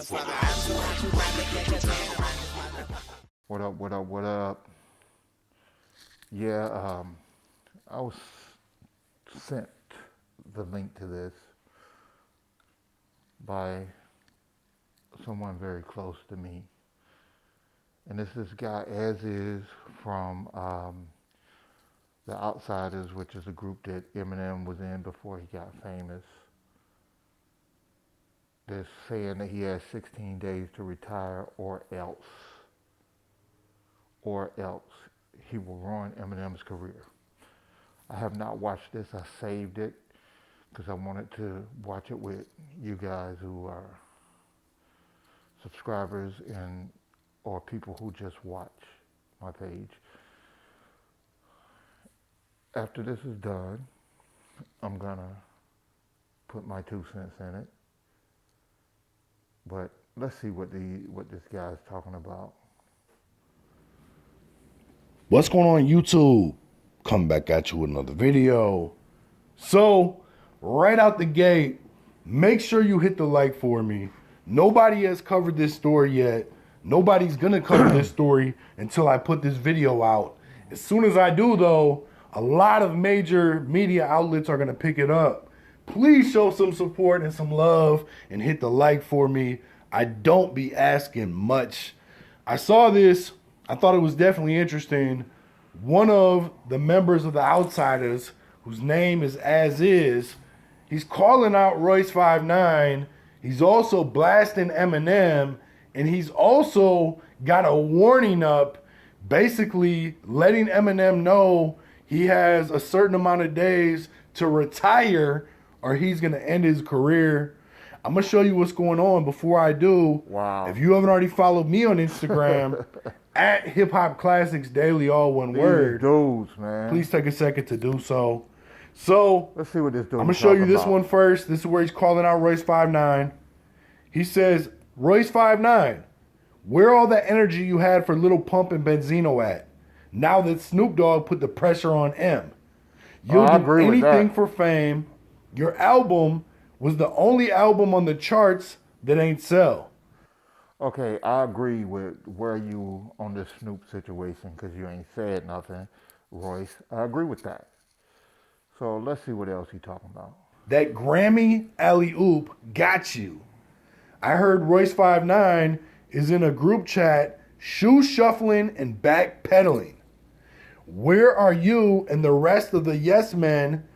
What up, what up, what up? Yeah, I was sent the link to this by someone very close to me. And it's this guy, Azziz, from The Outsiders, which is a group that Eminem was in before he got famous. They're saying that he has 16 days to retire or else he will ruin Eminem's career. I have not watched this. I saved it because I wanted to watch it with you guys who are subscribers and or people who just watch my page. After this is done, I'm gonna put my 2 cents in it. But let's see what this guy's talking about. What's going on, YouTube? Coming back at you with another video. So, right out the gate, make sure you hit the like for me. Nobody has covered this story yet. Nobody's gonna cover this story until I put this video out. As soon as I do, though, a lot of major media outlets are gonna pick it up. Please show some support and some love and hit the like for me. I don't be asking much. I saw this. I thought it was definitely interesting. One of the members of the Outsiders, whose name is Azziz, he's calling out Royce 5'9". He's also blasting Eminem, and he's also got a warning up, basically letting Eminem know he has a certain amount of days to retire or he's going to end his career. I'm going to show you what's going on. Before I do, Wow. If you haven't already followed me on Instagram, at Hip Hop Classics Daily, all one word. Dudes, man. Please take a second to do so. So, let's see what this dude. I'm going to show you this one first. This is where he's calling out Royce 5'9". He says, Royce 5'9", where all that energy you had for Lil Pump and Benzino at? Now that Snoop Dogg put the pressure on M. You'll do anything for fame. Your album was the only album on the charts that ain't sell. Okay, I agree with where you on this Snoop situation because you ain't said nothing, Royce. I agree with that. So let's see what else he's talking about. That Grammy alley-oop got you. I heard Royce 5'9" is in a group chat shoe shuffling and backpedaling. Where are you and the rest of the yes men,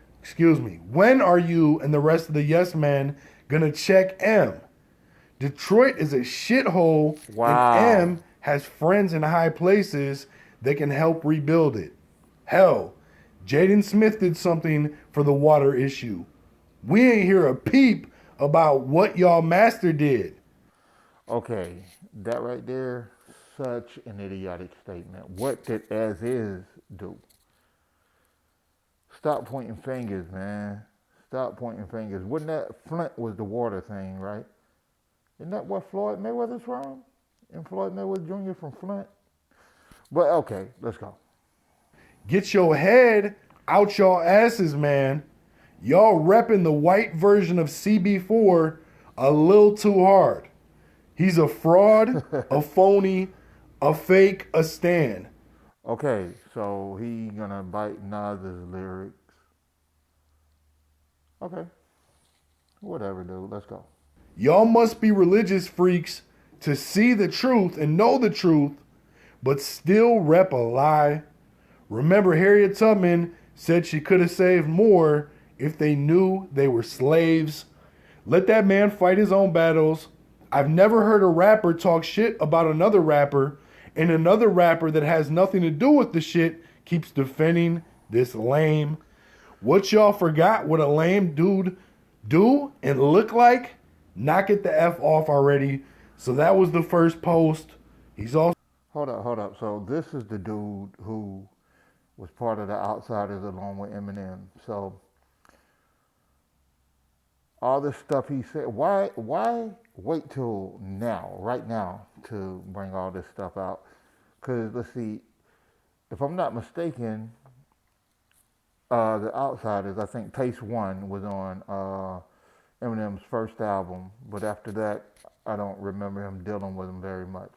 when are you and the rest of the yes men gonna check M? Detroit is a shithole, wow. And M has friends in high places that can help rebuild it. Hell, Jaden Smith did something for the water issue. We ain't hear a peep about what y'all master did. Okay, that right there, such an idiotic statement. What did Azziz do? Stop pointing fingers, man. Stop pointing fingers. Wouldn't that Flint was the water thing, right? Isn't that what Floyd Mayweather's from? And Floyd Mayweather Jr. from Flint? But okay, let's go. Get your head out y'all asses, man. Y'all repping the white version of CB4 a little too hard. He's a fraud, a phony, a fake, a stan. Okay, so he gonna bite Nas's lyrics. Okay. Whatever, dude. Let's go. Y'all must be religious freaks to see the truth and know the truth, but still rep a lie. Remember, Harriet Tubman said she could have saved more if they knew they were slaves. Let that man fight his own battles. I've never heard a rapper talk shit about another rapper, and another rapper that has nothing to do with the shit keeps defending this lame. What y'all forgot what a lame dude do and look like? Knock it the F off already. So that was the first post. He's also... Hold up. So this is the dude who was part of the Outsiders along with Eminem. So all this stuff he said, why wait till now, right now, to bring all this stuff out? Because let's see, if I'm not mistaken, the Outsiders, I think Pace One was on Eminem's first album, but after that, I don't remember him dealing with him very much.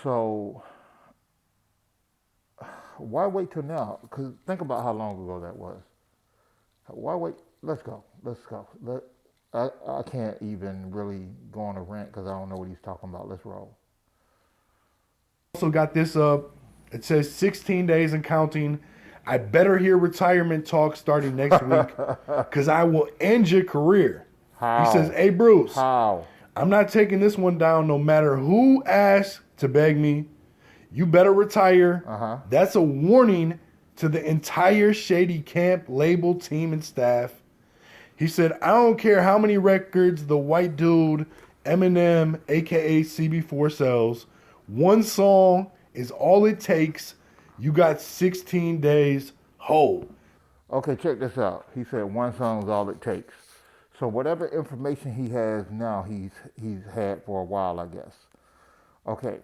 So why wait till now? Because think about how long ago that was. Why wait? Let's go. Let's go. I can't even really go on a rant because I don't know what he's talking about. Let's roll. Also got this up. It says 16 days and counting. I better hear retirement talk starting next week because I will end your career. He says, How? hey, Bruce, How? I'm not taking this one down no matter who asks to beg me. You better retire. Uh-huh. That's a warning to the entire Shady Camp label team and staff. He said, I don't care how many records the white dude, Eminem, a.k.a. CB4 sells. One song is all it takes. You got 16 days. Ho. Okay, check this out. He said one song is all it takes. So whatever information he has now, he's had for a while, I guess. Okay,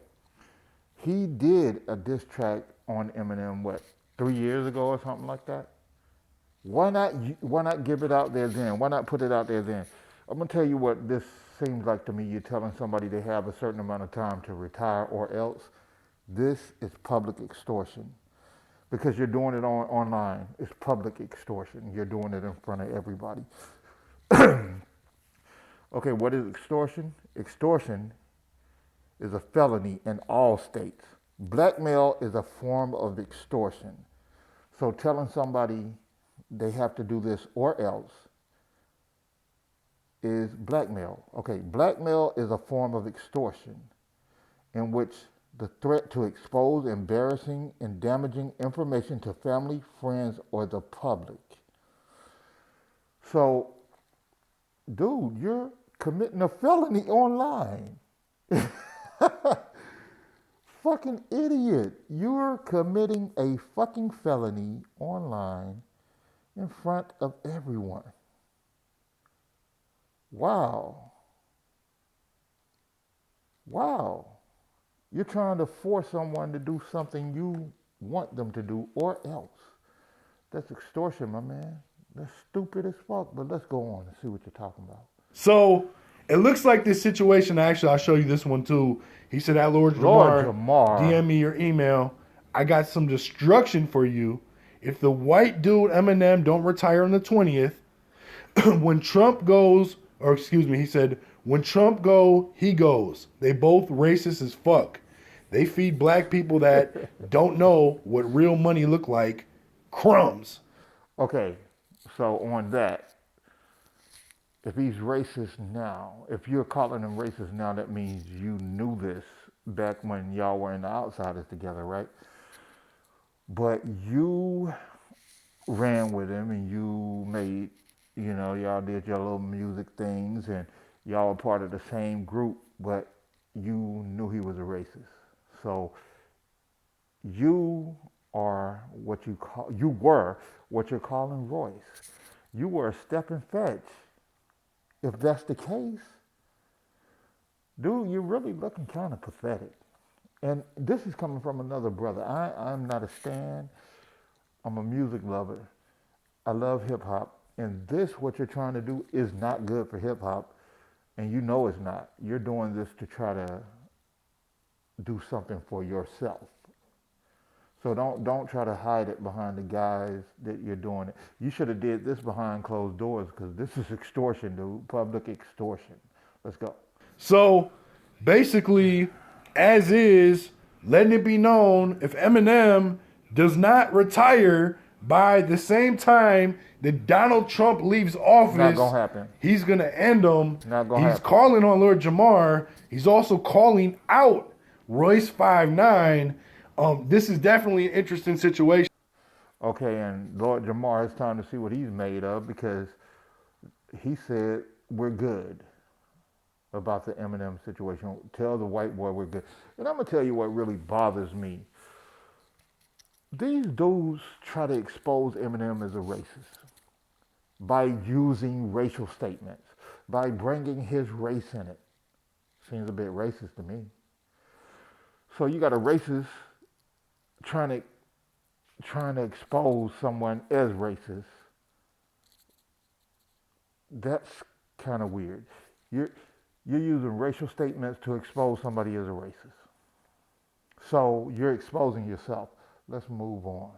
he did a diss track on Eminem, what, 3 years ago or something like that? Why not give it out there then? Why not put it out there then? I'm gonna tell you what this seems like to me. You're telling somebody they have a certain amount of time to retire or else. This is public extortion because you're doing it online. It's public extortion. You're doing it in front of everybody. Okay, what is extortion? Extortion is a felony in all states. Blackmail is a form of extortion. So telling somebody they have to do this or else is blackmail. Okay, blackmail is a form of extortion in which the threat to expose embarrassing and damaging information to family, friends, or the public. So, dude, you're committing a felony online. Fucking idiot. You're committing a fucking felony online in front of everyone. Wow. Wow. You're trying to force someone to do something you want them to do or else. That's extortion, my man. That's stupid as fuck, but let's go on and see what you're talking about. So it looks like this situation, actually, I'll show you this one too. He said, at Lord Jamar, DM me your email. I got some destruction for you. If the white dude Eminem don't retire on the 20th, when Trump goes, or excuse me, he said, when Trump go, he goes. They both racist as fuck. They feed black people that don't know what real money look like crumbs. Okay, so on that, if he's racist now, if you're calling him racist now, that means you knew this back when y'all were in the Outsiders together, right? But you ran with him and you made, y'all did your little music things and y'all were part of the same group, but you knew he was a racist. So you were what you're calling Royce. You were a step and fetch. If that's the case, dude, you're really looking kind of pathetic. And this is coming from another brother. I'm not a stan. I'm a music lover. I love hip hop. And this, what you're trying to do, is not good for hip hop. And you know it's not. You're doing this to try to do something for yourself. So don't try to hide it behind the guys that you're doing it. You should have did this behind closed doors because this is extortion, dude. Public extortion. Let's go. So basically, as is, letting it be known if Eminem does not retire by the same time that Donald Trump leaves office, Not gonna happen. he's gonna end him. Not gonna He's happen. calling on Lord Jamar. He's also calling out Royce 5'9". This is definitely an interesting situation. Okay, and Lord Jamar, it's time to see what he's made of because he said we're good about the Eminem situation. Tell the white boy we're good. And I'm gonna tell you what really bothers me. These dudes try to expose Eminem as a racist by using racial statements, by bringing his race in it. Seems a bit racist to me. So you got a racist trying to expose someone as racist. That's kind of weird. You're using racial statements to expose somebody as a racist. So you're exposing yourself. Let's move on.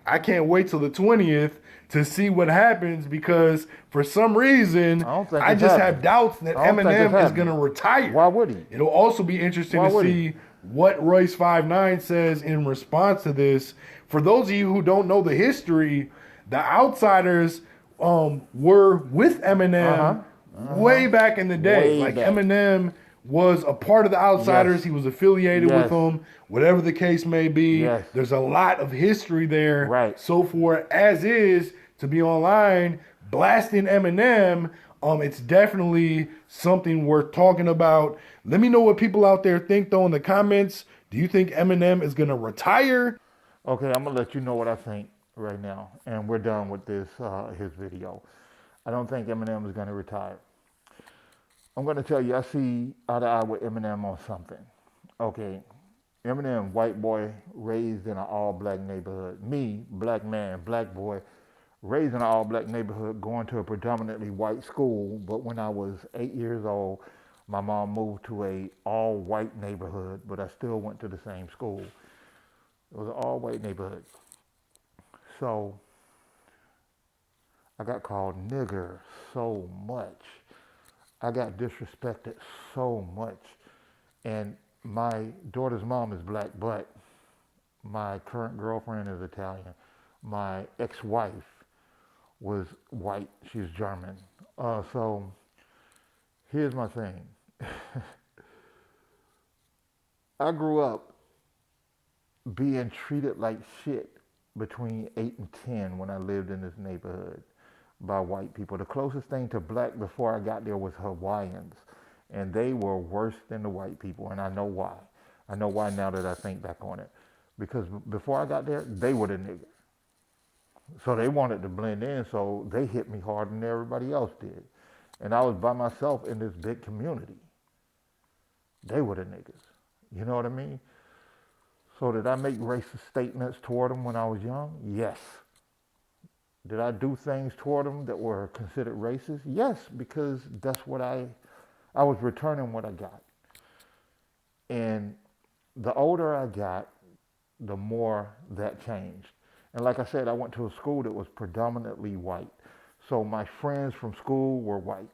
I can't wait till the 20th to see what happens because for some reason I don't think I it's just have happening. doubts that I don't think it's Eminem is happening. going to retire. Why would he? It'll also be interesting Why to would he? see what Royce 59 says in response to this. For those of you who don't know the history, the Outsiders were with Eminem way back in the day. Way Like back. Eminem was a part of the Outsiders. Yes. He was affiliated with Yes. them, whatever the case may be. Yes. There's a lot of history there. Right. So for Azziz to be online blasting Eminem, it's definitely something worth talking about. Let me know what people out there think though in the comments. Do you think Eminem is gonna retire? Okay, I'm gonna let you know what I think right now, and we're done with this his video. I don't think Eminem is gonna retire. I'm gonna tell you, I see eye to eye with Eminem on something. Okay, Eminem, white boy, raised in an all-black neighborhood. Me, black man, black boy, raised in an all-black neighborhood, going to a predominantly white school. But when I was 8 years old, my mom moved to a all-white neighborhood, but I still went to the same school. It was an all-white neighborhood. So I got called nigger so much. I got disrespected so much. And my daughter's mom is black, but my current girlfriend is Italian. My ex-wife was white. She's German. So here's my thing. I grew up being treated like shit between 8 and 10 when I lived in this neighborhood by white people. The closest thing to black before I got there was Hawaiians, and they were worse than the white people, and I know why. I know why now that I think back on it. Because before I got there, they were the niggas. So they wanted to blend in, so they hit me harder than everybody else did. And I was by myself in this big community. They were the niggas. You know what I mean? So did I make racist statements toward them when I was young? Yes. Did I do things toward them that were considered racist? Yes, because that's what I was returning what I got. And the older I got, the more that changed. And like I said, I went to a school that was predominantly white. So my friends from school were white.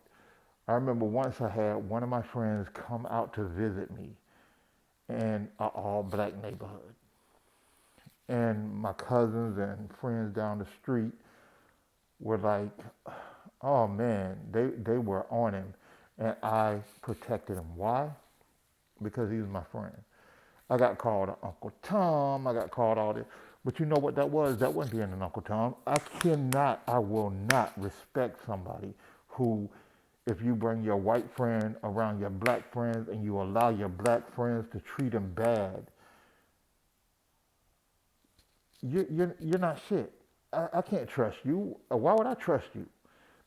I remember once I had one of my friends come out to visit me in an all-black neighborhood. And my cousins and friends down the street were like, oh man, they were on him. And I protected him. Why? Because he was my friend. I got called Uncle Tom. I got called all this. But you know what that was? That wasn't being an Uncle Tom. I will not respect somebody who, if you bring your white friend around your black friends and you allow your black friends to treat them bad, you're not shit. I can't trust you. Why would I trust you?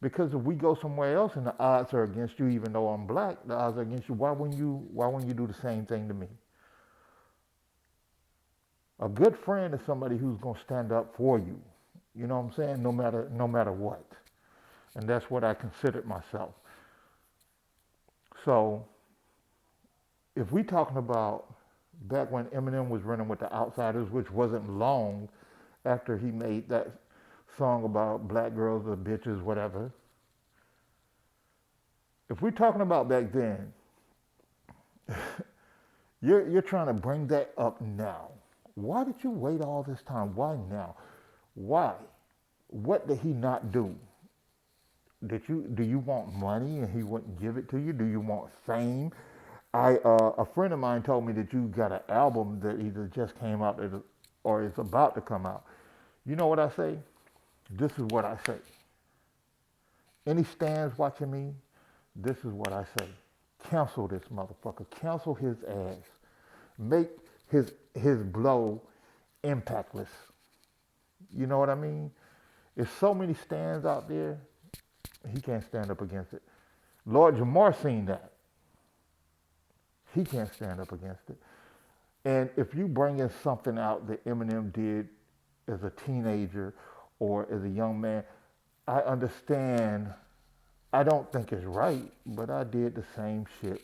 Because if we go somewhere else and the odds are against you, even though I'm black, the odds are against you. Why wouldn't you do the same thing to me? A good friend is somebody who's gonna stand up for you. You know what I'm saying? No matter what. And that's what I considered myself. So if we talking about back when Eminem was running with the Outsiders, which wasn't long after he made that song about black girls or bitches, whatever. If we're talking about back then, you're trying to bring that up now. Why did you wait all this time? Why now? Why? What did he not do? Do you want money and he wouldn't give it to you? Do you want fame? A friend of mine told me that you got an album that either just came out or is about to come out. You know what I say? This is what I say. Any stands watching me, this is what I say. Cancel this motherfucker. Cancel his ass. Make his blow impactless. You know what I mean? There's so many stands out there, he can't stand up against it. Lord Jamar seen that. He can't stand up against it. And if you bring in something out that Eminem did as a teenager or as a young man, I understand I don't think it's right, but I did the same shit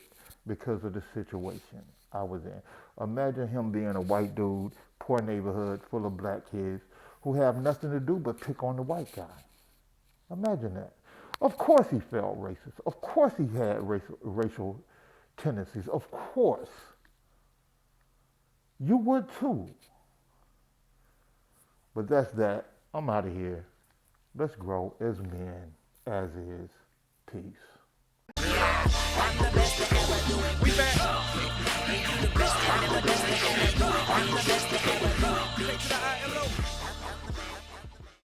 because of the situation I was in. Imagine him being a white dude, poor neighborhood full of black kids who have nothing to do but pick on the white guy. Imagine that. Of course he felt racist. Of course he had racial tendencies. Of course. You would too. But that's that. I'm out of here. Let's grow as men, as is. Peace.